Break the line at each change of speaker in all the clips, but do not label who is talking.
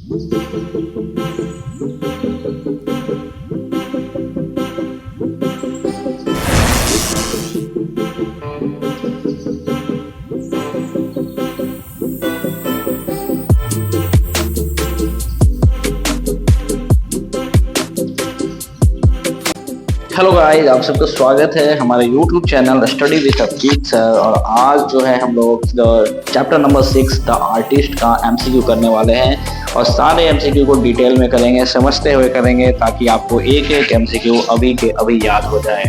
Hello guys, आप सबका स्वागत है हमारे YouTube channel study with Abhijeet sir. और आज जो है हम लोग चैप्टर नंबर 6 द आर्टिस्ट का MCQ करने वाले हैं और सारे MCQ को डिटेल में करेंगे, समझते हुए करेंगे ताकि आपको एक एक MCQ अभी के अभी याद हो जाए।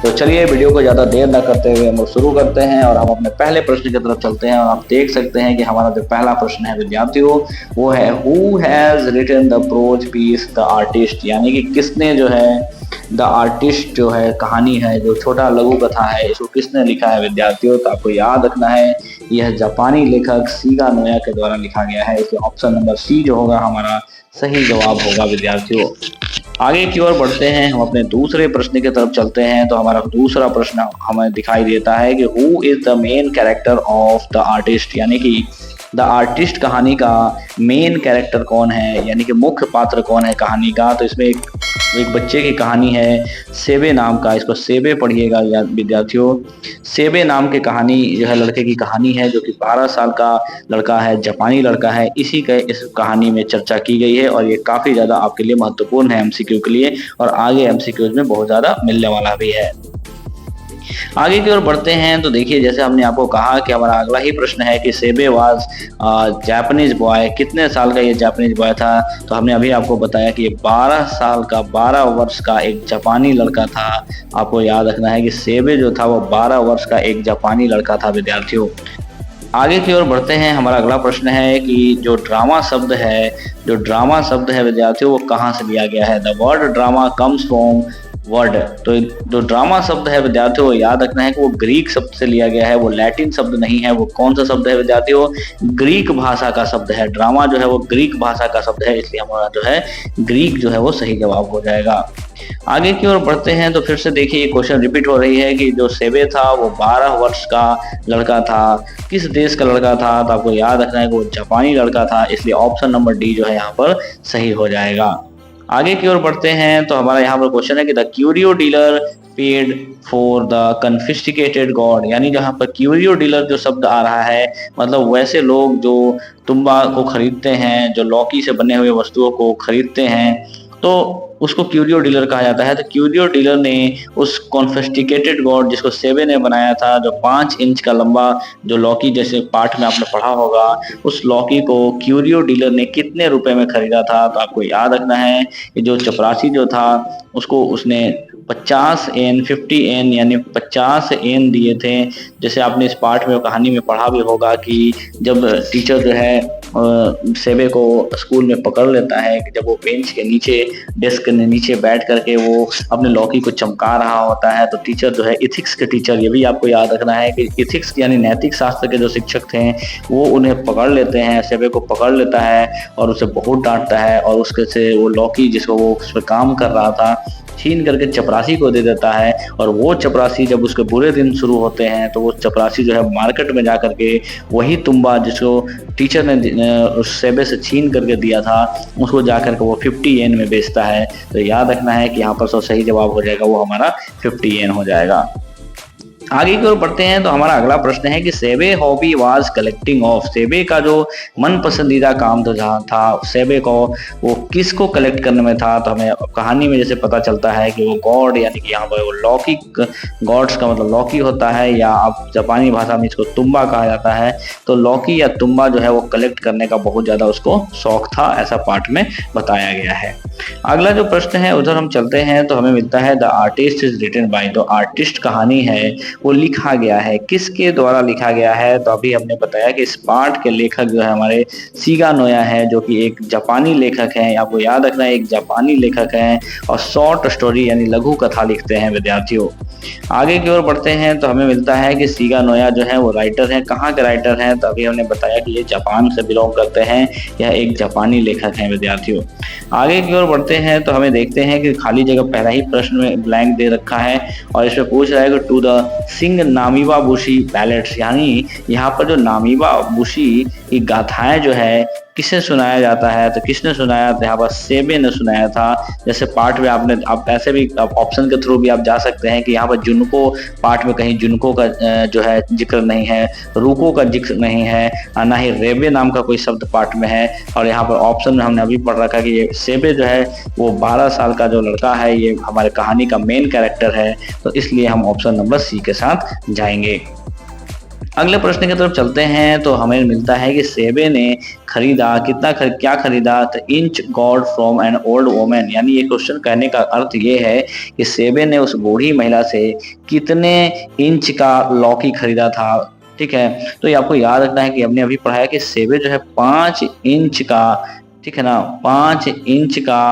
तो चलिए वीडियो को ज़्यादा देर न करते हुए हम लोग शुरू करते हैं और हम अपने पहले प्रश्न की तरफ चलते हैं। और आप देख सकते हैं कि हमारा जो पहला प्रश्न है विद्यार्थियों, वो है who has written the prose piece the artist, यानी कि किसने जो है द आर्टिस्ट जो है कहानी है, जो छोटा लघु कथा है, इसको किसने लिखा है विद्यार्थियों। तो आपको याद रखना है यह जापानी लेखक सीगा नोया के द्वारा लिखा गया है। इसलिए ऑप्शन नंबर सी जो होगा हमारा सही जवाब होगा विद्यार्थियों। आगे की ओर बढ़ते हैं, हम अपने दूसरे प्रश्न की तरफ चलते हैं। तो हमारा दूसरा प्रश्न हमें दिखाई देता है कि who is the main character of the artist, यानी कि द आर्टिस्ट कहानी का मेन कैरेक्टर कौन है, यानी कि मुख्य पात्र कौन है कहानी का। तो इसमें एक बच्चे की कहानी है सेबे नाम का, इसको सेबे पढ़िएगा विद्यार्थियों। सेबे नाम की कहानी जो है लड़के की कहानी है, जो कि 12 साल का लड़का है, जापानी लड़का है। इसी के इस कहानी में चर्चा की गई है और ये काफ़ी ज़्यादा आपके लिए महत्वपूर्ण है MCQ के लिए, और आगे MCQs में बहुत ज़्यादा मिलने वाला भी है। आगे की ओर बढ़ते हैं तो देखिए, जैसे हमने आपको कहा कि हमारा अगला ही प्रश्न है कि सेबे वाज जापानीज बॉय, कितने साल का ये जापानीज बॉय था। तो हमने अभी आपको बताया कि ये 12 साल का, 12 वर्ष का एक जापानी लड़का था। आपको याद रखना है कि सेबे जो था वो 12 वर्ष का एक जापानी लड़का था विद्यार्थियों। आगे की ओर बढ़ते हैं, हमारा अगला प्रश्न है कि जो ड्रामा शब्द है विद्यार्थियों, वो कहाँ से लिया गया है। The word drama comes from word. तो जो ड्रामा शब्द है विद्यार्थियों, याद रखना है कि वो ग्रीक शब्द से लिया गया है, वो लैटिन शब्द नहीं है। वो कौन सा शब्द है विद्यार्थियों, ग्रीक भाषा का शब्द है। ड्रामा जो है वो ग्रीक भाषा का शब्द है, इसलिए हमारा जो है ग्रीक जो है वो सही जवाब हो जाएगा। आगे की ओर बढ़ते हैं तो फिर से देखिए क्वेश्चन रिपीट हो रही है कि जो सेबे था वो 12 वर्ष का लड़का था, किस देश का लड़का था। तो आपको याद रखना है कि वो जापानी लड़का था, इसलिए ऑप्शन नंबर डी जो है यहाँ पर सही हो जाएगा। आगे की ओर बढ़ते हैं तो हमारा यहाँ पर क्वेश्चन है कि the curio dealer paid for the confiscated gourd, यानी जहाँ पर क्यूरियो डीलर जो शब्द आ रहा है, मतलब वैसे लोग जो तुम्बा को खरीदते हैं, जो लौकी से बने हुए वस्तुओं को खरीदते हैं, तो उसको क्यूरियो डीलर कहा जाता है। तो क्यूरियो डीलर ने उस कॉन्फिस्टिकेटेड गॉड जिसको सेबे ने बनाया था, जो 5 इंच का लंबा, जो लौकी जैसे पाठ में आपने पढ़ा होगा, उस लौकी को क्यूरियो डीलर ने कितने रुपए में खरीदा था। तो आपको याद रखना है कि जो चपरासी जो था उसको उसने 50 एन 50 एन यानी 50 एन दिए थे। जैसे आपने इस पाठ में कहानी में पढ़ा भी होगा कि जब टीचर जो है सेबे को स्कूल में पकड़ लेता है कि जब वो बेंच के नीचे, डेस्क के नीचे बैठ करके वो अपने लौकी को चमका रहा होता है, तो टीचर जो है इथिक्स के टीचर, ये भी आपको याद रखना है कि इथिक्स यानी नैतिक शास्त्र के जो शिक्षक थे वो उन्हें पकड़ लेते हैं, सेबे को पकड़ लेता है और उसे बहुत डांटता है, और उसके से वो लौकी जिसको वो उस पर काम कर रहा था छीन करके चपरासी को दे देता है। और वो चपरासी जब उसके बुरे दिन शुरू होते हैं तो वो चपरासी जो है मार्केट में जा करके वही तुम्बा जिसको टीचर ने उस सेबे से छीन करके दिया था, उसको जा करके वो 50 येन में बेचता है। तो याद रखना है कि यहाँ पर सही जवाब हो जाएगा वो हमारा 50 येन हो जाएगा। आगे की ओर बढ़ते हैं तो हमारा अगला प्रश्न है कि सेबे हॉबी वाज कलेक्टिंग ऑफ, सेबे का जो मन पसंदीदा काम तो जहाँ था सेबे को, वो किसको कलेक्ट करने में था। तो हमें कहानी में जैसे पता चलता है कि वो गॉड, यानी कि यहाँ पर वो लौकी, गॉड्स का मतलब लौकी होता है, या आप जापानी भाषा में इसको तुम्बा कहा जाता है। तो लौकी या तुम्बा जो है वो कलेक्ट करने का बहुत ज़्यादा उसको शौक था, ऐसा पाठ में बताया गया है। अगला जो प्रश्न है उधर हम चलते हैं तो हमें मिलता है the artist is written by, तो आर्टिस्ट कहानी है वो लिखा गया है, किसके द्वारा लिखा गया है। तो अभी हमने बताया कि इस पाठ के लेखक जो है हमारे सीगा नोया है, जो कि एक जापानी लेखक है। आपको याद रखना है एक जापानी लेखक है और शॉर्ट स्टोरी यानी लघु कथा लिखते हैं विद्यार्थियों। आगे की ओर बढ़ते हैं तो हमें मिलता है कि सीगा नोया जो है वो राइटर है, कहाँ के राइटर हैं। तो अभी हमने बताया कि ये जापान से बिलोंग करते हैं, यह एक जापानी लेखक हैं विद्यार्थियों। आगे की ओर बढ़ते हैं तो हमें देखते हैं कि खाली जगह पहला ही प्रश्न में ब्लैंक दे रखा है और इसमें पूछ रहा है कि टू द सिंग नामीवाबुशी बैलेट्स, यानी यहाँ पर जो नामीवाबुशी की गाथाएं जो है किसे सुनाया जाता है, तो किसने सुनाया था, यहाँ पर सेबे ने सुनाया था। जैसे पाठ में आप ऐसे भी ऑप्शन के थ्रू भी आप जा सकते हैं कि यहाँ पर जुनको पाठ में कहीं जुनको का जो है जिक्र नहीं है, रुको का जिक्र नहीं है, ना ही रेबे नाम का कोई शब्द पाठ में है। और यहाँ पर ऑप्शन में हमने अभी पढ़ रखा कि ये सेबे जो है वो 12 साल का जो लड़का है, ये हमारे कहानी का मेन कैरेक्टर है, तो इसलिए हम ऑप्शन नंबर सी के साथ जाएंगे। अगले प्रश्न की तरफ चलते हैं, तो हमें मिलता है कि सेबे ने खरीदा क्या खरीदा, तो inch God from an old women. यानी ये क्वेश्चन कहने का अर्थ ये है कि सेबे ने उस बूढ़ी महिला से कितने इंच का लौकी खरीदा था। ठीक है, तो ये आपको याद रखना है कि हमने अभी पढ़ा है कि सेबे जो है 5 इंच का, ठीक है ना, 5 इंच का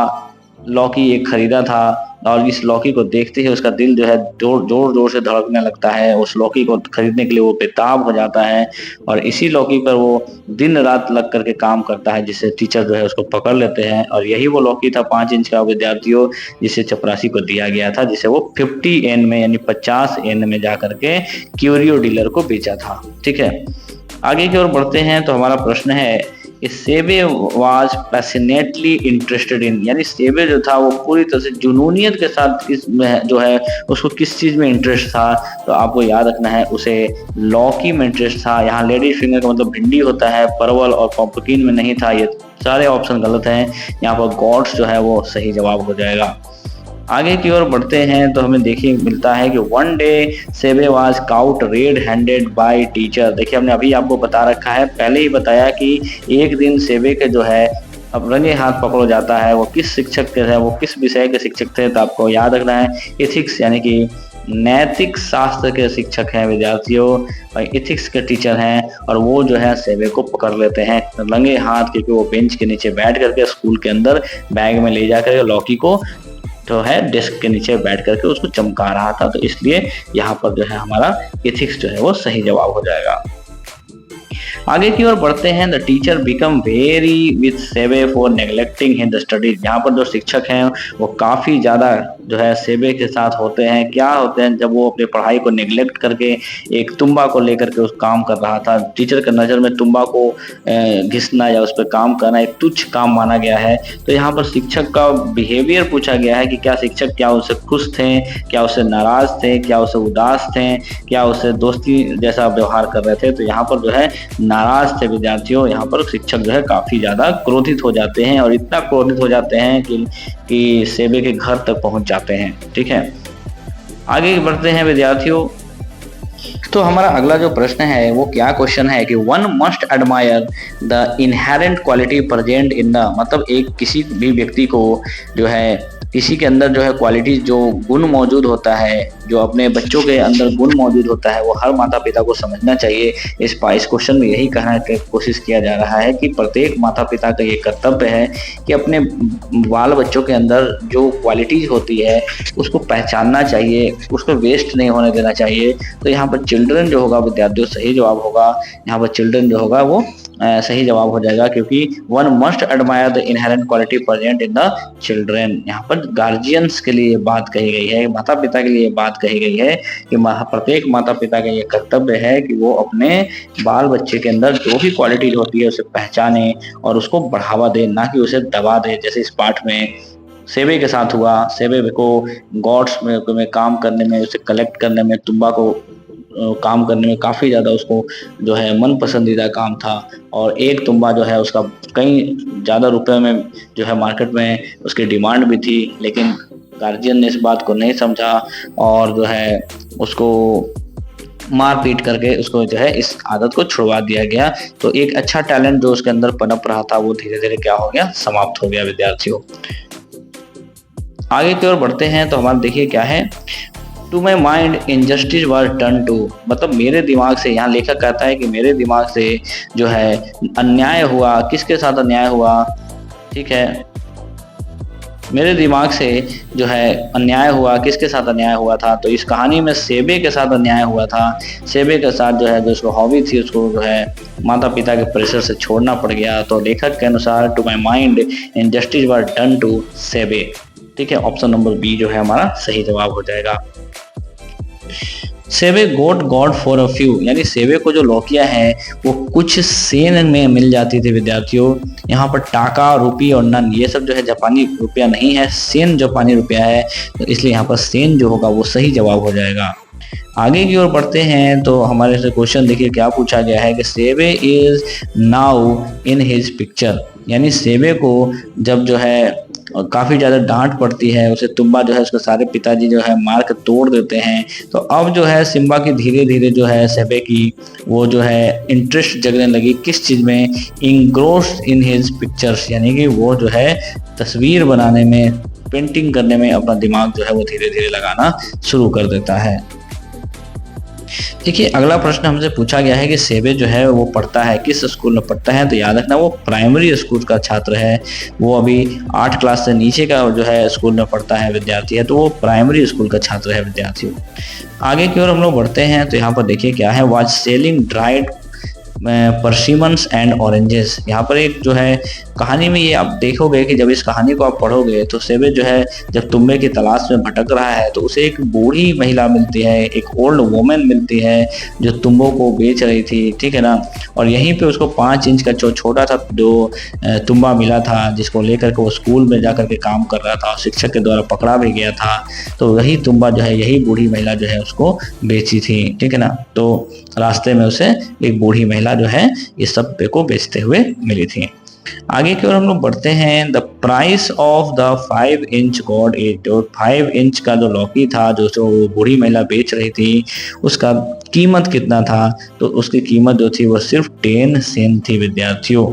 लौकी एक खरीदा था। और इस लौकी को देखते ही उसका दिल जो है जोर जोर से धड़कने लगता है। उस लौकी को खरीदने के लिए वो बेताब हो जाता है और इसी लौकी पर वो दिन रात लग करके काम करता है, जिससे टीचर जो है उसको पकड़ लेते हैं। और यही वो लौकी था 5 इंच का विद्यार्थियों, जिसे चपरासी को दिया गया था, जिसे वो 50 एन में यानी 50 एन में जा करके क्यूरियो डीलर को बेचा था। ठीक है, आगे की ओर बढ़ते हैं, तो हमारा प्रश्न है सेबे वाज पैशनेटली इंटरेस्टेड इन, यानी सेबे जो था वो पूरी तरह से जुनूनियत के साथ किस में जो है उसको किस चीज में इंटरेस्ट था, तो आपको याद रखना है उसे लौकी में इंटरेस्ट था। यहाँ लेडीज फिंगर का मतलब भिंडी होता है, परवल और पंपकिन में नहीं था। ये सारे ऑप्शन गलत हैं, यहाँ पर गॉड्स जो है वो सही जवाब हो जाएगा। आगे की ओर बढ़ते हैं, तो हमें देखिए मिलता है कि one day Seibei was caught red handed by teacher. देखिए हमने अभी आपको बता रखा है, पहले ही बताया कि एक दिन सेबे के जो है अब रंगे हाथ पकड़ो जाता है। वो किस शिक्षक के थे, वो किस विषय के शिक्षक थे, तो आपको याद रखना है एथिक्स यानी कि नैतिक शास्त्र के शिक्षक हैं विद्यार्थियों, और एथिक्स के टीचर हैं। और वो जो है सेबे को पकड़ लेते हैं रंगे हाथ, क्योंकि वो बेंच के नीचे बैठ करके स्कूल के अंदर बैग में ले जाकर लौकी को जो है डेस्क के नीचे बैठ करके उसको चमका रहा था, तो इसलिए यहाँ पर जो है हमारा एथिक्स जो है वो सही जवाब हो जाएगा। आगे की ओर बढ़ते हैं, the teacher become very with Seibei for neglecting his studies. यहाँ पर जो शिक्षक हैं वो काफी ज्यादा जो है सेबे के साथ होते हैं। क्या होते हैं, जब वो अपनी पढ़ाई को नेग्लेक्ट करके एक तुम्बा को लेकर के उस काम कर रहा था। टीचर के नजर में तुम्बा को घिसना या उस पर काम करना एक तुच्छ काम माना गया है। तो यहाँ पर शिक्षक का बिहेवियर पूछा गया है कि क्या शिक्षक क्या उससे खुश थे, क्या उससे नाराज थे, क्या उससे उदास थे, क्या उससे दोस्ती जैसा व्यवहार कर रहे थे। तो यहाँ पर जो है नाराज थे विद्यार्थियों। यहाँ पर शिक्षक जो है काफी ज्यादा क्रोधित हो जाते हैं और इतना क्रोधित हो जाते हैं कि सेबे के घर तक पहुंच जाते हैं। ठीक है, आगे बढ़ते हैं विद्यार्थियों, तो हमारा अगला जो प्रश्न है वो क्या क्वेश्चन है कि one must admire the inherent quality present in the, मतलब एक किसी भी व्यक्ति को जो है किसी के अंदर जो है क्वालिटी जो गुण मौजूद होता है, जो अपने बच्चों के अंदर गुण मौजूद होता है, वो हर माता पिता को समझना चाहिए। इस क्वेश्चन में यही कहने की कोशिश किया जा रहा है कि प्रत्येक माता पिता का ये कर्तव्य है कि अपने बाल बच्चों के अंदर जो क्वालिटीज होती है उसको पहचानना चाहिए, उसको वेस्ट नहीं होने देना चाहिए। तो यहाँ पर चिल्ड्रन जो होगा विद्यार्थियों सही जवाब होगा। यहाँ पर चिल्ड्रन जो होगा वो सही जवाब हो जाएगा, क्योंकि one must admire the inherent quality present in the children. यहाँ पर गार्जियंस के लिए बात कही गई है, माता पिता के लिए बात कही गई है कि प्रत्येक माता पिता का ये कर्तव्य है कि वो अपने बाल बच्चे के अंदर जो भी क्वालिटीज होती है उसे पहचाने और उसको बढ़ावा दे, ना कि उसे दबा दे। जैसे इस पाठ में सेबे के साथ हुआ, सेबे को गॉड्स में काम करने में, उसे कलेक्ट करने में, तुम्बा को काम करने में काफ़ी ज़्यादा उसको जो है मन पसंदीदा काम था। और एक तुम्बा जो है उसका कई ज़्यादा रुपए में जो है मार्केट में उसकी डिमांड भी थी, लेकिन गार्जियन ने इस बात को नहीं समझा और जो है उसको मार पीट करके उसको जो है इस आदत को छुड़वा दिया गया। तो एक अच्छा टैलेंट जो उसके अंदर पनप रहा था वो धीरे धीरे क्या हो गया, समाप्त हो गया विद्यार्थियों। आगे की ओर बढ़ते हैं, तो हमारा देखिए क्या है, to my mind injustice was done to, मतलब मेरे दिमाग से, यहाँ लेखक कहता है कि मेरे दिमाग से जो है अन्याय हुआ। किसके साथ अन्याय हुआ, ठीक है, मेरे दिमाग से जो है अन्याय हुआ। किसके साथ अन्याय हुआ था, तो इस कहानी में सेबे के साथ अन्याय हुआ था। सेबे के साथ जो है जो उसको हॉबी थी उसको जो है माता पिता के प्रेशर से छोड़ना पड़ गया। तो लेखक के अनुसार to my mind injustice was done to Seibei. ठीक है, ऑप्शन नंबर बी जो है हमारा सही जवाब हो जाएगा। सेवे गोट गॉड फॉर अ फ्यू, यानी सेवे को जो लौकिया है वो कुछ सेन में मिल जाती थी विद्यार्थियों। यहाँ पर टाका, रुपी और नन ये सब जो है जापानी रुपया नहीं है, सेन जापानी रुपया है, तो इसलिए यहाँ पर सेन जो होगा वो सही जवाब हो जाएगा। आगे की ओर बढ़ते हैं तो हमारे से क्वेश्चन देखिए क्या पूछा गया है कि सेवे is now in his picture, यानी सेवे को जब जो है काफी ज्यादा डांट पड़ती है, उसे तुम्बा जो है उसके सारे पिताजी जो है मार के तोड़ देते हैं, तो अब जो है सिम्बा की धीरे धीरे जो है सेवे की वो जो है इंटरेस्ट जगने लगी किस चीज में, इंग्रोस्ड इन हिज पिक्चर्स, यानी कि वो जो है तस्वीर बनाने में, पेंटिंग करने में अपना दिमाग जो है वो धीरे धीरे लगाना शुरू कर देता है। देखिए अगला प्रश्न हमसे पूछा गया है कि सेवे जो है वो पढ़ता है किस स्कूल में पढ़ता है, तो याद रखना वो प्राइमरी स्कूल का छात्र है, वो अभी 8 क्लास से नीचे का जो है स्कूल में पढ़ता है विद्यार्थी है, तो वो प्राइमरी स्कूल का छात्र है विद्यार्थियों। आगे की ओर हम लोग बढ़ते हैं तो यहाँ पर देखिए क्या है, was selling dried persimmons and oranges, यहाँ पर एक जो है कहानी में ये आप देखोगे कि जब इस कहानी को आप पढ़ोगे तो सेवे जो है जब तुम्बे की तलाश में भटक रहा है तो उसे एक बूढ़ी महिला मिलती है, एक ओल्ड वुमेन मिलती है जो तुम्बों को बेच रही थी, ठीक है ना, और यहीं पे उसको 5 इंच का जो छोटा था जो तुम्बा मिला था जिसको लेकर के वो स्कूल में जाकर के काम कर रहा था और शिक्षक के द्वारा पकड़ा भी गया था, तो वही तुम्बा जो है यही बूढ़ी महिला जो है उसको बेची थी, ठीक है ना, तो रास्ते में उसे एक बूढ़ी महिला जो है ये सब को बेचते हुए मिली थी। आगे की ओर हम लोग बढ़ते हैं, the price of the 5 inch God is, जो 5 इंच का जो लौकी था जो बूढ़ी महिला बेच रही थी उसका कीमत कितना था, तो उसकी कीमत जो थी वो सिर्फ 10 सेंट थी विद्यार्थियों।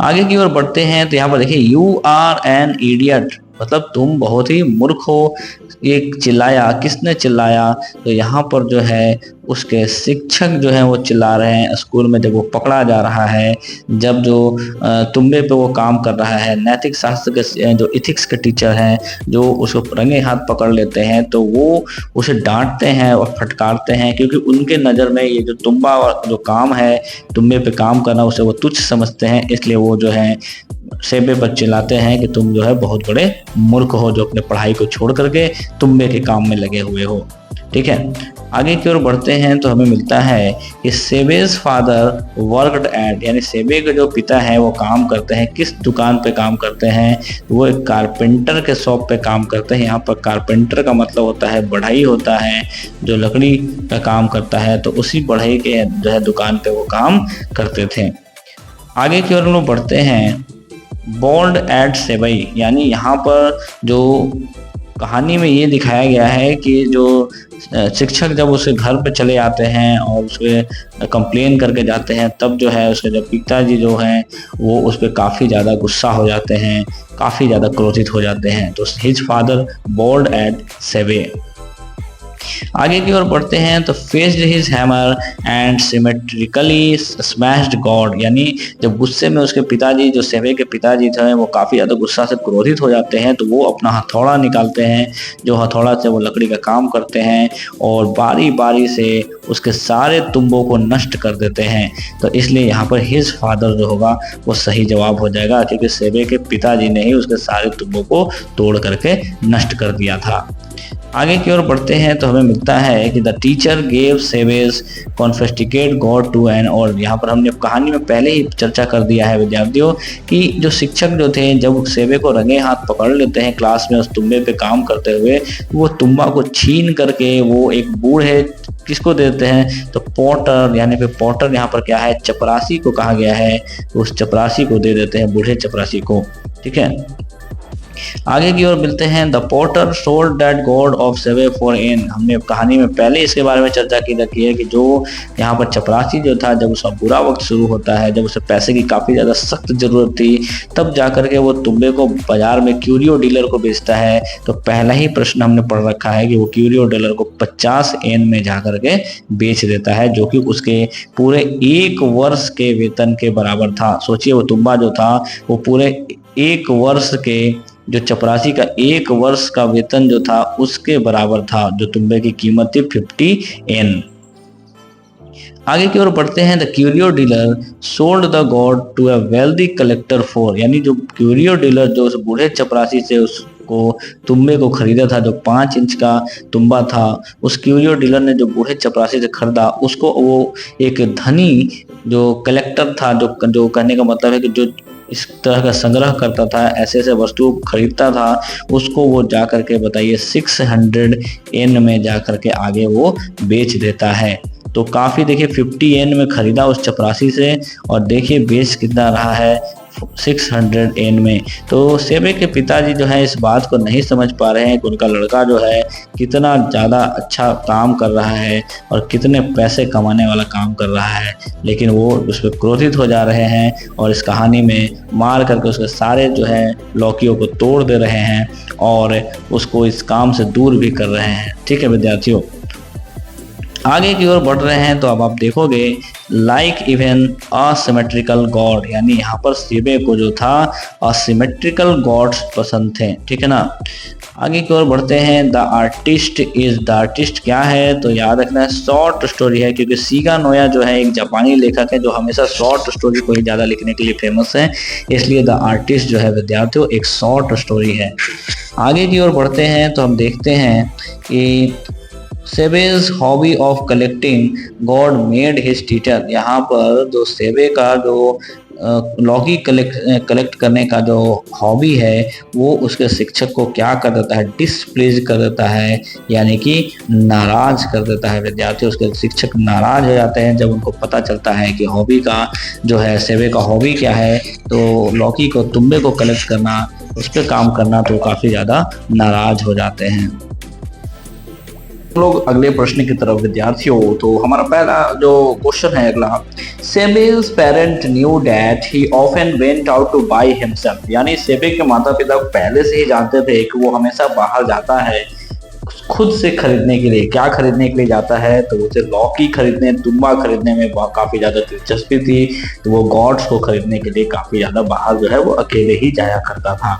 आगे की ओर बढ़ते हैं तो यहाँ पर देखिए यू आर एन इडियट, मतलब तुम बहुत ही मूर्ख हो, ये चिल्लाया, किसने चिल्लाया, तो यहाँ पर जो है उसके शिक्षक जो है वो चिल्ला रहे हैं स्कूल में जब वो पकड़ा जा रहा है, जब जो तुम्बे पे वो काम कर रहा है, नैतिक शास्त्र के जो इथिक्स के टीचर हैं जो उसको रंगे हाथ पकड़ लेते हैं तो वो उसे डांटते हैं और फटकारते हैं, क्योंकि उनके नज़र में ये जो तुम्बा और जो काम है तुम्बे पे काम करना उसे वो तुच्छ समझते हैं, इसलिए वो जो है सेबे पर चिल्लाते हैं कि तुम जो है बहुत बड़े मूर्ख हो जो अपने पढ़ाई को छोड़ करके तुम्बे के काम में लगे हुए हो, ठीक है। आगे की ओर बढ़ते हैं तो हमें मिलता है कि सेबेज फादर वर्कड एट, यानी सेबे के जो पिता हैं वो काम करते हैं, किस दुकान पे काम करते हैं, वो एक कारपेंटर के शॉप पे काम करते हैं। यहाँ पर कारपेंटर का मतलब होता है बढ़ई होता है, जो लकड़ी का काम करता है, तो उसी बढ़ई के जो है दुकान पे वो काम करते थे। आगे की ओर हम लोग बढ़ते हैं, बोल्ड एट सेवई, यानी यहाँ पर जो कहानी में ये दिखाया गया है कि जो शिक्षक जब उसके घर पे चले आते हैं और उसके कंप्लेन करके जाते हैं तब जो है उसके जो पिताजी जो हैं वो उस पर काफ़ी ज़्यादा गुस्सा हो जाते हैं, काफ़ी ज़्यादा क्रोधित हो जाते हैं, तो हिज फादर बोल्ड एट सेवे। आगे की ओर बढ़ते हैं तो faced his hammer and symmetrically smashed God, यानी जब गुस्से में उसके पिताजी जो सेवे के पिताजी थे वो काफ़ी ज़्यादा गुस्सा से क्रोधित हो जाते हैं, तो वो अपना हथौड़ा निकालते हैं, जो हथौड़ा से वो लकड़ी का काम करते हैं और बारी बारी से उसके सारे तुम्बों को नष्ट कर देते हैं, तो इसलिए यहाँ पर हिज फादर जो होगा वो सही जवाब हो जाएगा, क्योंकि सेवे के पिताजी ने ही उसके सारे तुम्बों को तोड़ करके नष्ट कर दिया था। आगे की ओर बढ़ते हैं तो हमें मिलता है कि the teacher gave Seibei confiscated gourd to an, और यहाँ पर हमने कहानी में पहले ही चर्चा कर दिया है विद्यार्थियों कि जो शिक्षक जो थे जब सेवे को रंगे हाथ पकड़ लेते हैं क्लास में उस तुम्बे पे काम करते हुए, वो तुम्बा को छीन करके वो एक बूढ़े किसको देते हैं, तो पॉटर, यानी फिर पॉटर यहाँ पर क्या है, चपरासी को कहा गया है, उस चपरासी को दे देते हैं, बूढ़े चपरासी को, ठीक है। आगे की ओर मिलते हैं the porter sold that God of सेवे फॉर एन, हमने कहानी में पहले इसके बारे में चर्चा की रखी है कि जो यहाँ पर चपरासी जो था जब उसका बुरा वक्त शुरू होता है, जब उसे पैसे की काफ़ी ज़्यादा सख्त ज़रूरत थी, तब जाकर के वो तुम्बे को बाजार में क्यूरियो डीलर को बेचता है, तो पहला ही प्रश्न हमने पढ़ रखा है कि वो क्यूरियो डीलर को 50 एन में जाकर के बेच देता है, जो कि उसके पूरे 1 वर्ष के वेतन के बराबर था। सोचिए वो तुम्बा जो था वो पूरे 1 वर्ष के, जो चपरासी का 1 वर्ष का वेतन जो था उसके बराबर था, जो तुम्बे की कीमत थी 50 एन। आगे की ओर बढ़ते हैं, the curio dealer sold the god to a wealthy collector for, यानी जो क्यूरियो डीलर जो उस बूढ़े चपरासी से उस को तुम्बे को खरीदा था, जो 5 इंच का तुम्बा था, उस क्यूरियो डीलर ने जो बूढ़े चपरासी से खरीदा, उसको वो एक धनी जो कलेक्टर था, जो कहने का मतलब है कि जो इस तरह का संग्रह करता था, ऐसे ऐसे वस्तु खरीदता था, उसको वो जा करके बताइए 600 येन में जा करके आगे वो बेच देता है। तो काफ़ी देखिए 50 येन में खरीदा उस चपरासी से, और देखिए बेच कितना रहा है 600 येन में। तो सेबे के पिताजी जो है इस बात को नहीं समझ पा रहे हैं कि उनका लड़का जो है कितना ज़्यादा अच्छा काम कर रहा है और कितने पैसे कमाने वाला काम कर रहा है, लेकिन वो उस पर क्रोधित हो जा रहे हैं और इस कहानी में मार करके उसके सारे जो है लौकियों को तोड़ दे रहे हैं और उसको इस काम से दूर भी कर रहे हैं। ठीक है विद्यार्थियों, आगे की ओर बढ़ रहे हैं तो अब आप देखोगे लाइक इवन असिमेट्रिकल गॉड, यानी यहाँ पर सेबे को जो था असिमेट्रिकल गॉड्स पसंद थे। ठीक है ना, आगे की ओर बढ़ते हैं। द आर्टिस्ट क्या है, तो याद रखना है शॉर्ट स्टोरी है, क्योंकि सीगा नोया जो है एक जापानी लेखक है जो हमेशा शॉर्ट स्टोरी को ही ज़्यादा लिखने के लिए फेमस है, इसलिए द आर्टिस्ट जो है विद्यार्थियों एक शॉर्ट स्टोरी है। आगे की ओर बढ़ते हैं तो हम देखते हैं कि Seibei's hobby of collecting gourd made his teacher, यहाँ पर जो सेबे का जो लॉगी कलेक्ट करने का जो हॉबी है वो उसके शिक्षक को क्या कर देता है, डिसप्लीज कर देता है, यानी कि नाराज कर देता है। विद्यार्थी उसके शिक्षक नाराज हो जाते हैं जब उनको पता चलता है कि हॉबी का जो है सेबे का हॉबी क्या है, तो लॉकी को तुम्बे को कलेक्ट करना, उस पर काम करना, तो काफ़ी ज़्यादा नाराज हो जाते हैं। लोग अगले प्रश्न की तरफ विद्यार्थियों, तो हमारा पहला जो क्वेश्चन है अगला, Seibei's parent knew that he often went out to buy himself, यानी सेबे के माता पिता पहले से ही जानते थे कि वो हमेशा बाहर जाता है खुद से खरीदने के लिए। क्या खरीदने के लिए जाता है, तो उसे लौकी खरीदने, तुम्बा खरीदने में काफी ज्यादा दिलचस्पी थी, तो वो गॉड्स को खरीदने के लिए काफी ज्यादा बाहर जो है वो अकेले ही जाया करता था।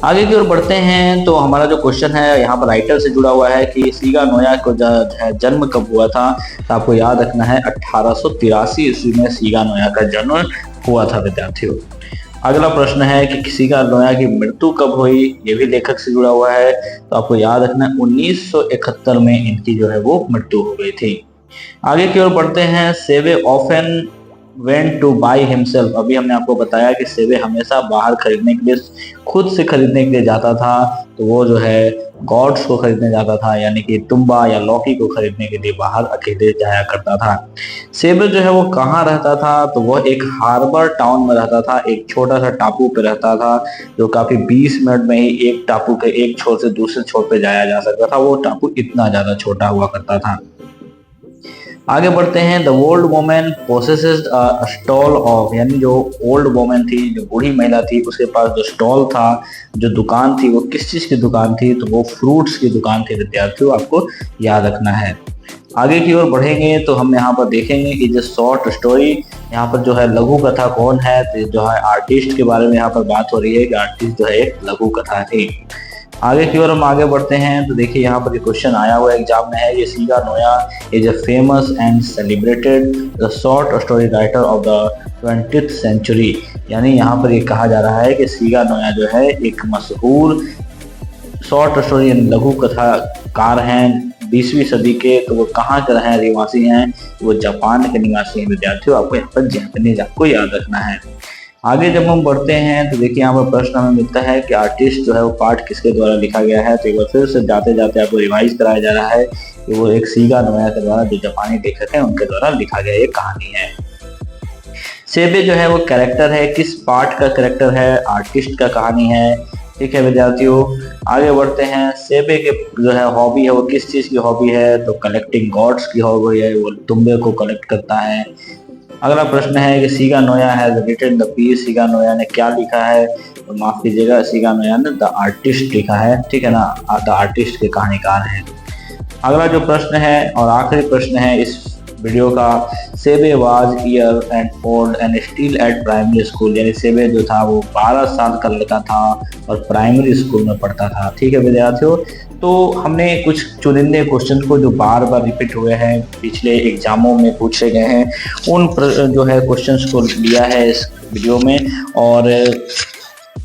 आगे की ओर बढ़ते हैं तो हमारा जो क्वेश्चन है यहाँ पर राइटर से जुड़ा हुआ है कि सीगा नोया को जन्म कब हुआ था, तो आपको याद रखना है 1883 ईस्वी में सीगा नोया का जन्म हुआ था विद्यार्थियों। अगला प्रश्न है कि सीगा नोया की मृत्यु कब हुई, ये भी लेखक से जुड़ा हुआ है, तो आपको याद रखना है 1971 में इनकी जो है वो मृत्यु हो गई थी। आगे की ओर बढ़ते हैं। Seibei often went to buy himself, अभी हमने आपको बताया कि सेबे हमेशा बाहर खरीदने के लिए, खुद से खरीदने के लिए जाता था, तो वो जो है गॉड्स को खरीदने जाता था, यानी कि तुम्बा या लौकी को खरीदने के लिए बाहर अकेले जाया करता था। सेबे जो है वो कहाँ रहता था, तो वह एक हार्बर टाउन में रहता था, एक छोटा सा टापू पे रहता था, जो काफी 20 मिनट में ही एक टापू के एक छोर से दूसरे छोर पे जाया जा सकता था। वो टापू इतना ज्यादा छोटा हुआ करता था। आगे बढ़ते हैं। The old women possesses a stall of, यानी जो ओल्ड वोमेन थी, जो बूढ़ी महिला थी, उसके पास जो स्टॉल था, जो दुकान थी, वो किस चीज की दुकान थी, तो वो फ्रूट्स की दुकान थी विद्यार्थियों, आपको याद रखना है। आगे की ओर बढ़ेंगे तो हम यहाँ पर देखेंगे कि जो शॉर्ट स्टोरी, यहाँ पर जो है लघु कथा कौन है, तो जो है आर्टिस्ट के बारे में यहाँ पर बात हो रही है कि आर्टिस्ट जो है एक लघु कथा थी। आगे की ओर हम आगे बढ़ते हैं तो देखिए यहाँ पर क्वेश्चन आया हुआ एग्जाम में है, ये Shiga Naoya is a famous and celebrated the short story writer of the 20th century, यानी यहाँ पर ये कहा जा रहा है कि सीगा नोया जो है एक मशहूर शॉर्ट स्टोरी लघु कथाकार हैं 20वीं सदी के। तो वो कहाँ के रहे निवासी हैं, वो जापान के निवासी हैं विद्यार्थियों, आपको यहाँ पर जापानीज आपको याद रखना है। आगे जब हम बढ़ते हैं तो देखिए यहाँ पर प्रश्न हमें मिलता है कि आर्टिस्ट जो है वो पाठ किसके द्वारा लिखा गया है, तो एक बार फिर से जाते जाते आपको रिवाइज कराया जा रहा है कि वो एक सीगा नोया के द्वारा, जो जापानी लेखक है, उनके द्वारा लिखा गया ये कहानी है। सेबे जो है वो कैरेक्टर है, किस पार्ट का कैरेक्टर है, आर्टिस्ट का कहानी है। ठीक है विद्यार्थियों, आगे बढ़ते हैं। सेबे के जो है हॉबी है वो किस चीज की हॉबी है, तो कलेक्टिंग गॉड्स की हॉबी है, वो तुम्बे को कलेक्ट करता है। अगला प्रश्न है कि Shiga Naoya has written the piece, Shiga Naoya ने क्या लिखा है, तो माफ कीजिएगा सीगा नोया ने द आर्टिस्ट लिखा है। ठीक है ना, द आर्टिस्ट के कहानीकार हैं। अगला जो प्रश्न है और आखिरी प्रश्न है इस वीडियो का, Seibei was year and old and still at primary school, यानी सेबे जो था वो 12 साल का लड़का था और प्राइमरी स्कूल में पढ़ता था। ठीक है विद्यार्थियों, तो हमने कुछ चुनिंदे क्वेश्चन को जो बार बार रिपीट हुए हैं, पिछले एग्जामों में पूछे गए हैं, उन जो है क्वेश्चंस को लिया है इस वीडियो में, और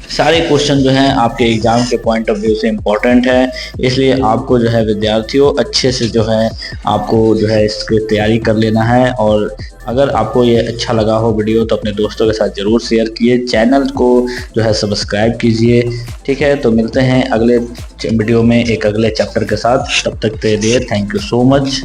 सारे क्वेश्चन जो हैं आपके एग्जाम के पॉइंट ऑफ व्यू से इम्पोर्टेंट है, इसलिए आपको जो है विद्यार्थियों अच्छे से जो है आपको जो है इसकी तैयारी कर लेना है। और अगर आपको ये अच्छा लगा हो वीडियो तो अपने दोस्तों के साथ ज़रूर शेयर कीजिए, चैनल को जो है सब्सक्राइब कीजिए। ठीक है, तो मिलते हैं अगले वीडियो में एक अगले चैप्टर के साथ, तब तक के लिए थैंक यू सो मच।